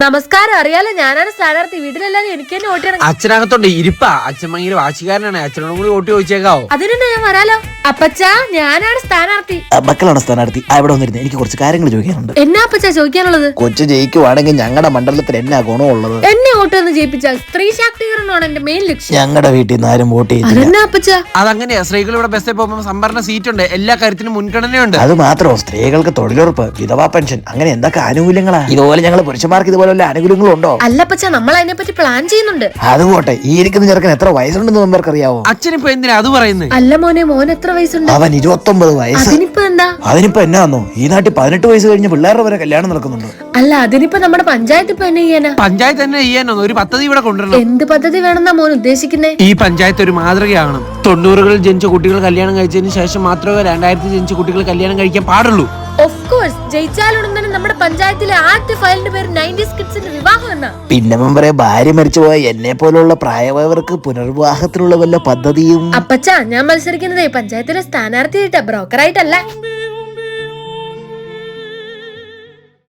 നമസ്കാരം. അറിയാലോ, ഞാനാണ് സ്ഥാനാർത്ഥി. വീട്ടിലെല്ലാരും എനിക്ക് തന്നെ വോട്ട് ചെയ്യണം. അച്ഛനകത്തോണ്ട് ഇരിപ്പാ. അച്ഛൻ ഭയങ്കര വാശിക്കാരനാണ്. അച്ഛനോടും കൂടി വോട്ട് ചോദിച്ചേക്കാവോ? അതിനെന്താ, ഞാൻ വരാലോ. അപ്പച്ചാ, ഞാനാണ് സ്ഥാനാർത്ഥി. മക്കളാണ് സ്ഥാനാർത്ഥി. അവിടെ വന്നിരുന്നു, എനിക്ക് കുറച്ച് കാര്യങ്ങൾ ചോദിക്കാനുണ്ട്. എന്നാ അപ്പച്ചാ ചോദിക്കാനുള്ളത്? കൊച്ചു ജയിക്കുവാണെങ്കിൽ ഞങ്ങളുടെ മണ്ഡലത്തിൽ എന്നാ ഗുണമുള്ളത്? എന്നെ വോട്ട് വന്ന് ജയിപ്പിച്ചാൽ സ്ത്രീ ശാക്തീകരണമാണ് എന്റെ മെയിൻ ലക്ഷ്യം. ഞങ്ങളുടെ വീട്ടിൽ നിന്ന് ആരും വോട്ട് ചെയ്തില്ല. അതെന്നാ അപ്പച്ചാ? അതങ്ങനെയാ. സ്ത്രീകൾ ഇവിടെ ബസ്സിൽ പോകുമ്പോൾ സംഭരണ സീറ്റ് ഉണ്ട്. എല്ലാ കാര്യത്തിനും മുൻഗണനയുണ്ട്. അത് മാത്രമോ, സ്ത്രീകൾക്ക് തൊഴിലുറപ്പ്, വിധവാ പെൻഷൻ, അങ്ങനെ എന്തൊക്കെ ആനുകൂല്യങ്ങളാ. ഇതുപോലെ ഞങ്ങൾ പുരുഷന്മാർക്ക് ഇതുപോലെ വല്ല ആനുകൂല്യങ്ങളുണ്ടോ? അല്ല അപ്പച്ചാ, നമ്മൾ അതിനെ പറ്റി പ്ലാൻ ചെയ്യുന്നുണ്ട്. അതുപോട്ടെ, ഈ ഇരിക്കുന്ന ചെറുക്കൻ എത്ര വയസ്സുണ്ടെന്ന് നമുക്ക് അറിയാവോ? അച്ഛനിപ്പോ എന്തിനാ അത് പറയുന്നത്? അല്ല മോനെ, മോൻ എത്ര വയസ്സുണ്ട്? അവൻ 29 വയസ്സ്. അതിനിപ്പോ എന്താ? അതിനിപ്പോ എന്നാന്നോ, ഈ നാട്ടിൽ 18 വയസ്സ് കഴിഞ്ഞ പിള്ളേരുടെ വരെ കല്യാണം നടക്കുന്നുണ്ട്. അല്ല, അതിനിപ്പോ നമ്മുടെ പഞ്ചായത്ത് ഇപ്പൊ എന്നെ ചെയ്യാനാ? പഞ്ചായത്ത് തന്നെ ചെയ്യാനോ ഒരു പദ്ധതി ഇവിടെ കൊണ്ടുവരണം. എന്ത് പദ്ധതി വേണമെന്നാ മോൻ ഉദ്ദേശിക്കുന്നേ? ഈ പഞ്ചായത്ത് ഒരു മാതൃകയാകണം. 90കളിൽ ജനിച്ച കുട്ടികൾ കല്യാണം കഴിച്ചതിന് ശേഷം മാത്രമേ 2000 ജനിച്ച കുട്ടികൾ കല്യാണം കഴിക്കാൻ പാടുള്ളൂ. ഓഫ് കോഴ്സ്, ജയിച്ചാലുടൻ തന്നെ നമ്മുടെ പഞ്ചായത്തിലെ ആദ്യ ഫയലിന്റെ പേര് 90s കിഡ്സിന്റെ വിവാഹം എന്നാ. പിന്നെ മെമ്പറെ, ഭാര്യ മരിച്ചുപോയ എന്നെ പോലുള്ള പ്രായമായവർക്ക് പുനർവിവാഹത്തിനുള്ള വല്ല പദ്ധതിയും? അപ്പച്ചാ, ഞാൻ മത്സരിക്കുന്നതേ പഞ്ചായത്തിലെ സ്ഥാനാർത്ഥിയായിട്ടാ, ബ്രോക്കറായിട്ടല്ല.